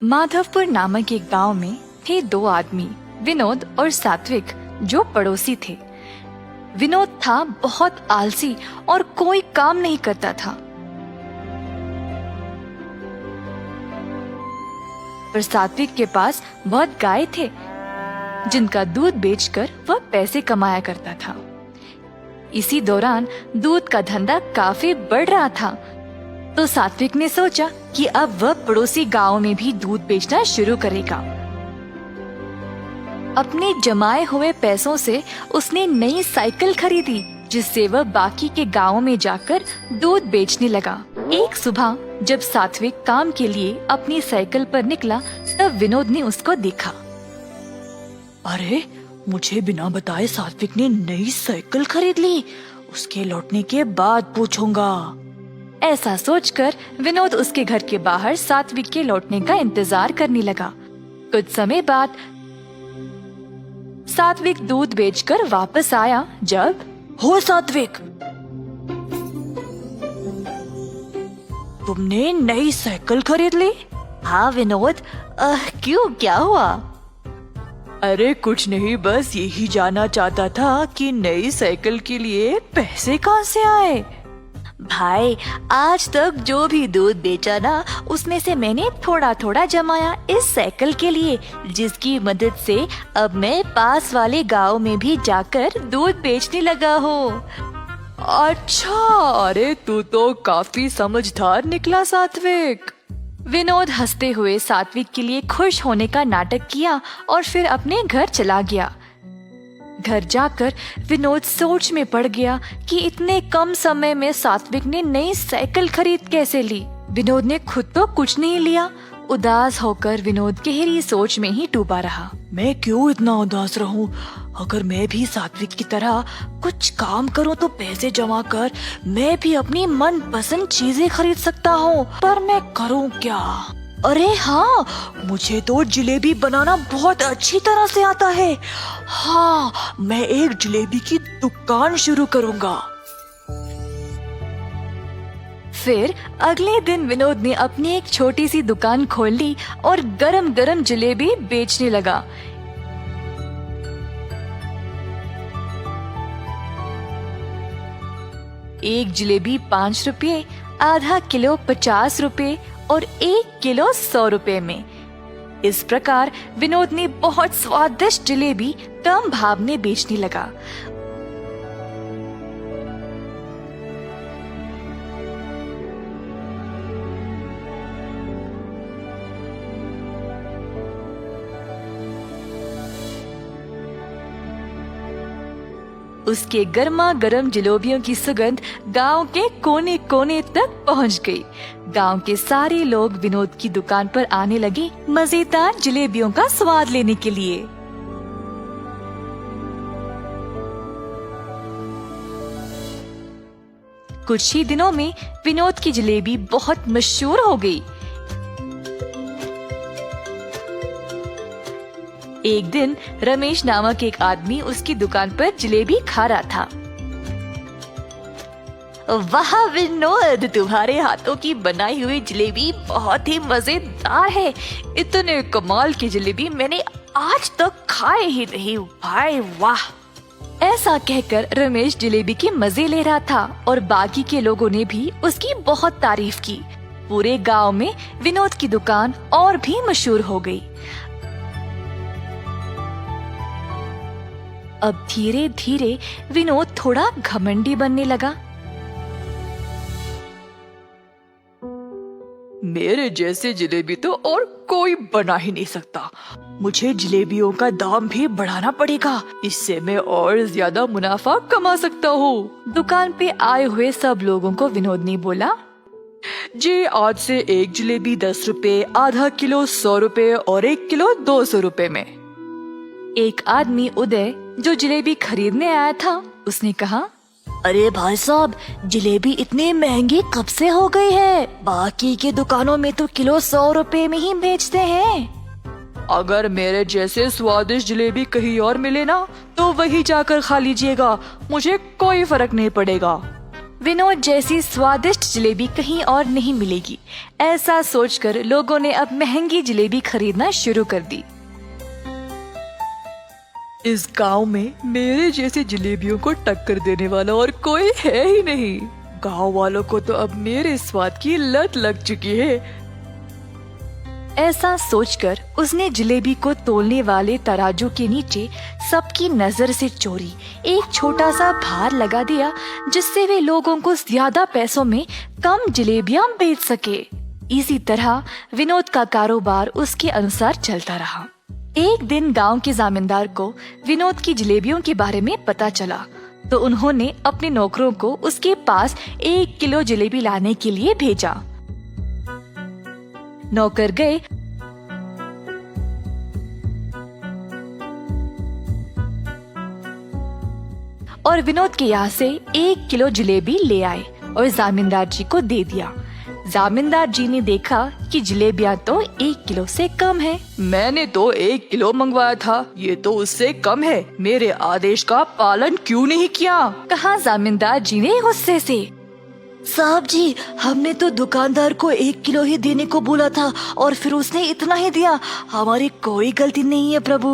माधवपुर नामक एक गांव में थे दो आदमी, विनोद और सात्विक, जो पड़ोसी थे। विनोद था बहुत आलसी और कोई काम नहीं करता था, पर सात्विक के पास बहुत गाय थे, जिनका दूध बेचकर वह पैसे कमाया करता था। इसी दौरान दूध का धंधा काफी बढ़ रहा था, तो सात्विक ने सोचा कि अब वह पड़ोसी गांव में भी दूध बेचना शुरू करेगा। अपने जमाए हुए पैसों से उसने नई साइकिल खरीदी, जिससे वह बाकी के गांव में जाकर दूध बेचने लगा। एक सुबह जब सात्विक काम के लिए अपनी साइकिल पर निकला, तब विनोद ने उसको देखा। अरे, मुझे बिना बताए सात्विक ने नई साइकिल खरीद ली। उसके लौटने के बाद पूछूंगा। ऐसा सोचकर विनोद उसके घर के बाहर सात्विक के लौटने का इंतजार करने लगा। कुछ समय बाद सात्विक दूध बेचकर वापस आया। जब हो सात्विक, तुमने नई साइकिल खरीद ली? हाँ विनोद, क्यों, क्या हुआ? अरे कुछ नहीं, बस यही जानना चाहता था कि नई साइकिल के लिए पैसे कहाँ से आए। भाई, आज तक जो भी दूध बेचा ना, उसमें से मैंने थोड़ा थोड़ा जमाया इस साइकिल के लिए, जिसकी मदद से अब मैं पास वाले गांव में भी जाकर दूध बेचने लगा हूँ। अच्छा, अरे तू तो काफी समझदार निकला सात्विक। विनोद हंसते हुए सात्विक के लिए खुश होने का नाटक किया और फिर अपने घर चला गया। घर जाकर विनोद सोच में पड़ गया कि इतने कम समय में सात्विक ने नई साइकिल खरीद कैसे ली। विनोद ने खुद तो कुछ नहीं लिया। उदास होकर विनोद गहरी सोच में ही डूबा रहा। मैं क्यों इतना उदास रहूं? अगर मैं भी सात्विक की तरह कुछ काम करूं तो पैसे जमा कर मैं भी अपनी मनपसंद चीजें खरीद सकता हूं, पर मैं करूं क्या? अरे हाँ, मुझे तो जलेबी बनाना बहुत अच्छी तरह से आता है। हाँ, मैं एक जलेबी की दुकान शुरू करूंगा। फिर अगले दिन विनोद ने अपनी एक छोटी सी दुकान खोल ली और गरम गरम जलेबी बेचने लगा। एक जलेबी 5 रुपये, आधा किलो 50 रुपये और 1 किलो 100 रुपये में। इस प्रकार विनोद ने बहुत स्वादिष्ट जलेबी कम भाव में बेचने लगा। उसके गर्मा गर्म जलेबियों की सुगंध गांव के कोने कोने तक पहुंच गई। गांव के सारे लोग विनोद की दुकान पर आने लगे मजेदार जलेबियों का स्वाद लेने के लिए। कुछ ही दिनों में विनोद की जलेबी बहुत मशहूर हो गई। एक दिन रमेश नामक एक आदमी उसकी दुकान पर जलेबी खा रहा था। वाह विनोद, तुम्हारे हाथों की बनाई हुई जलेबी बहुत ही मजेदार है। इतने कमाल की जलेबी मैंने आज तक खाए ही नहीं। भाई वाह! ऐसा कहकर रमेश जलेबी के मजे ले रहा था और बाकी के लोगों ने भी उसकी बहुत तारीफ की। पूरे गांव में विनोद की दुकान और भी मशहूर हो गई। अब धीरे धीरे विनोद थोड़ा घमंडी बनने लगा। मेरे जैसे जलेबी तो और कोई बना ही नहीं सकता। मुझे जलेबियों का दाम भी बढ़ाना पड़ेगा, इससे मैं और ज्यादा मुनाफा कमा सकता हूँ। दुकान पे आए हुए सब लोगों को विनोद ने बोला, जी आज से एक जलेबी 10 रुपए, आधा किलो 100 रुपए और 1 किलो 200 रुपए में। एक आदमी उदय, जो जलेबी खरीदने आया था, उसने कहा, अरे भाई साहब, जलेबी इतनी महंगी कब से हो गई है? बाकी के दुकानों में तो किलो 100 रुपए में ही बेचते हैं। अगर मेरे जैसे स्वादिष्ट जलेबी कहीं और मिले ना, तो वही जाकर खा लीजिएगा, मुझे कोई फर्क नहीं पड़ेगा। विनोद जैसी स्वादिष्ट जलेबी कहीं और नहीं मिलेगी। ऐसा सोचकर लोगों ने अब महंगी जलेबी खरीदना शुरू कर दी। इस गांव में मेरे जैसे जलेबियों को टक्कर देने वाला और कोई है ही नहीं। गांव वालों को तो अब मेरे स्वाद की लत लग चुकी है। ऐसा सोचकर उसने जलेबी को तोलने वाले तराजू के नीचे सबकी नजर से चोरी एक छोटा सा भार लगा दिया, जिससे वे लोगों को ज्यादा पैसों में कम जलेबियां बेच सके। इसी तरह विनोद का कारोबार उसके अनुसार चलता रहा। एक दिन गांव के जमींदार को विनोद की जलेबियों के बारे में पता चला, तो उन्होंने अपने नौकरों को उसके पास 1 किलो जलेबी लाने के लिए भेजा। नौकर गए और विनोद के यहाँ से 1 किलो जलेबी ले आए और जमींदार जी को दे दिया। जमींदार जी ने देखा कि जलेबियाँ तो 1 किलो से कम है। मैंने तो 1 किलो मंगवाया था, ये तो उससे कम है। मेरे आदेश का पालन क्यों नहीं किया? कहा जमींदार जी ने गुस्से से। साहब जी, हमने तो दुकानदार को 1 किलो ही देने को बोला था और फिर उसने इतना ही दिया। हमारी कोई गलती नहीं है प्रभु।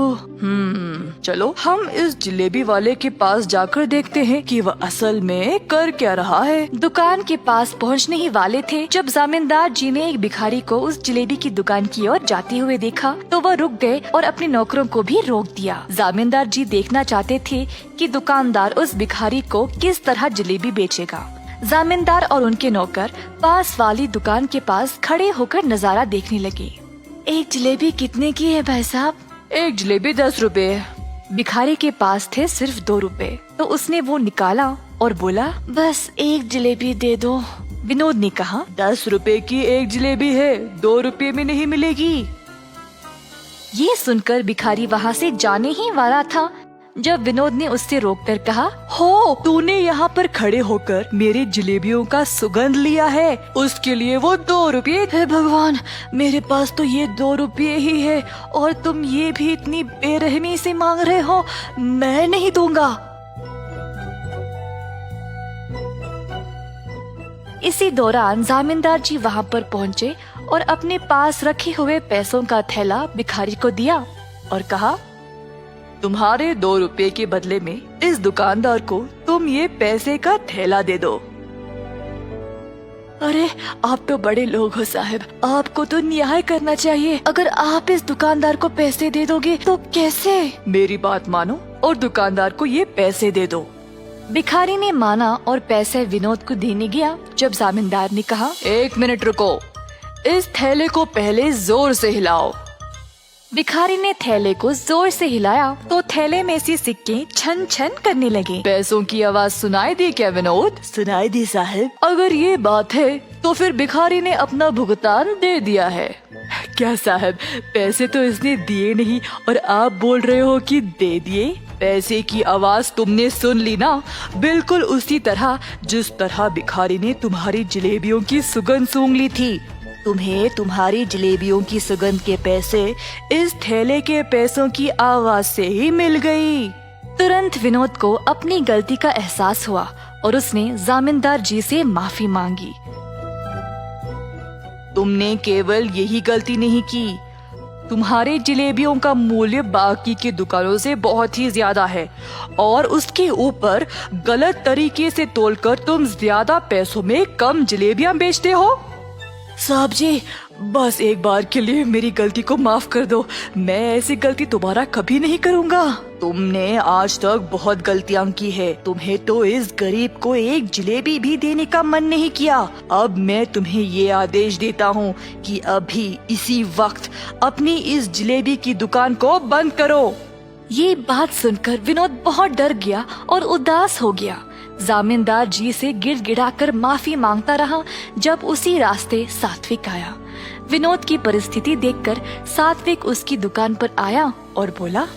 चलो हम इस जलेबी वाले के पास जाकर देखते हैं कि वह असल में कर क्या रहा है। दुकान के पास पहुंचने ही वाले थे जब जमींदार जी ने एक भिखारी को उस जलेबी की दुकान की ओर जाते हुए देखा, तो वह रुक गए और अपने नौकरों को भी रोक दिया। जमींदार जी देखना चाहते थे कि दुकानदार उस भिखारी को किस तरह जलेबी बेचेगा। जमींदार और उनके नौकर पास वाली दुकान के पास खड़े होकर नजारा देखने लगे। एक जलेबी कितने की है भाई साहब? एक जलेबी 10 रुपए। भिखारी के पास थे सिर्फ 2 रुपए, तो उसने वो निकाला और बोला, बस एक जलेबी दे दो। विनोद ने कहा, 10 रुपए की एक जलेबी है, 2 रुपए में नहीं मिलेगी। ये सुनकर भिखारी वहाँ से जाने ही वाला था जब विनोद ने उससे रोककर कहा, हो, तूने यहाँ पर खड़े होकर मेरे जलेबियों का सुगंध लिया है, उसके लिए वो 2 रुपये। हे भगवान, मेरे पास तो ये 2 रुपये ही है और तुम ये भी इतनी बेरहमी से मांग रहे हो। मैं नहीं दूंगा। इसी दौरान जमींदार जी वहाँ पर पहुँचे और अपने पास रखे हुए पैसों का थैला भिखारी को दिया और कहा, तुम्हारे 2 रुपए के बदले में इस दुकानदार को तुम ये पैसे का थैला दे दो। अरे आप तो बड़े लोग हो साहब, आपको तो न्याय करना चाहिए। अगर आप इस दुकानदार को पैसे दे दोगे तो कैसे? मेरी बात मानो और दुकानदार को ये पैसे दे दो। भिखारी ने माना और पैसे विनोद को देने गया जब जमींदार ने कहा, 1 मिनट रुको, इस थैले को पहले जोर से हिलाओ। भिखारी ने थैले को जोर से हिलाया तो थैले में से सिक्के छन छन करने लगे। पैसों की आवाज सुनाई दी क्या विनोद? सुनाई दी साहब। अगर ये बात है तो फिर भिखारी ने अपना भुगतान दे दिया है। क्या साहब, पैसे तो इसने दिए नहीं और आप बोल रहे हो कि दे दिए? पैसे की आवाज तुमने सुन ली ना, बिल्कुल उसी तरह जिस तरह भिखारी ने तुम्हारी जलेबियों की सुगंध सूंघ ली थी। तुम्हें तुम्हारी जलेबियों की सुगंध के पैसे इस थैले के पैसों की आवाज से ही मिल गई। तुरंत विनोद को अपनी गलती का एहसास हुआ और उसने जमींदार जी से माफी मांगी। तुमने केवल यही गलती नहीं की, तुम्हारे जलेबियों का मूल्य बाकी की दुकानों से बहुत ही ज्यादा है और उसके ऊपर गलत तरीके से तोलकर तुम ज्यादा पैसों में कम जलेबियां बेचते हो। साहब जी, बस एक बार के लिए मेरी गलती को माफ कर दो। मैं ऐसी गलती दोबारा कभी नहीं करूँगा। तुमने आज तक बहुत गलतियाँ की है। तुम्हें तो इस गरीब को एक जलेबी भी देने का मन नहीं किया। अब मैं तुम्हें ये आदेश देता हूँ कि अभी इसी वक्त अपनी इस जलेबी की दुकान को बंद करो। ये बात सुनकर विनोद बहुत डर गया और उदास हो गया। जमींदार जी से गिड़गिड़ाकर माफी मांगता रहा जब उसी रास्ते सात्विक आया। विनोद की परिस्थिति देखकर सात्विक उसकी दुकान पर आया और बोला,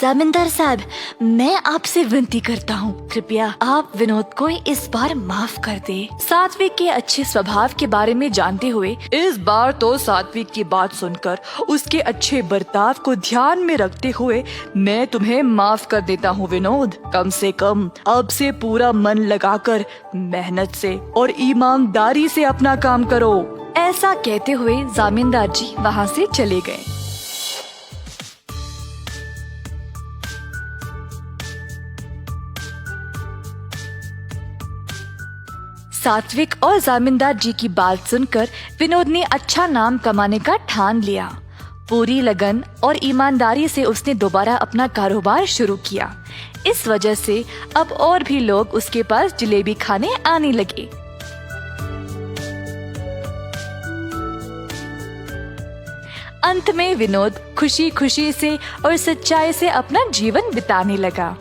जमींदार साहब, मैं आपसे विनती करता हूँ, कृपया आप विनोद को इस बार माफ कर दे। सात्विक के अच्छे स्वभाव के बारे में जानते हुए इस बार तो सात्विक की बात सुनकर उसके अच्छे बर्ताव को ध्यान में रखते हुए मैं तुम्हें माफ कर देता हूँ विनोद। कम से कम अब से पूरा मन लगाकर मेहनत से और ईमानदारी से अपना काम करो। ऐसा कहते हुए जमींदार जी वहाँ से चले गए। सात्विक और जमींदार जी की बात सुनकर विनोद ने अच्छा नाम कमाने का ठान लिया। पूरी लगन और ईमानदारी से उसने दोबारा अपना कारोबार शुरू किया। इस वजह से अब और भी लोग उसके पास जलेबी खाने आने लगे। अंत में विनोद खुशी खुशी से और सच्चाई से अपना जीवन बिताने लगा।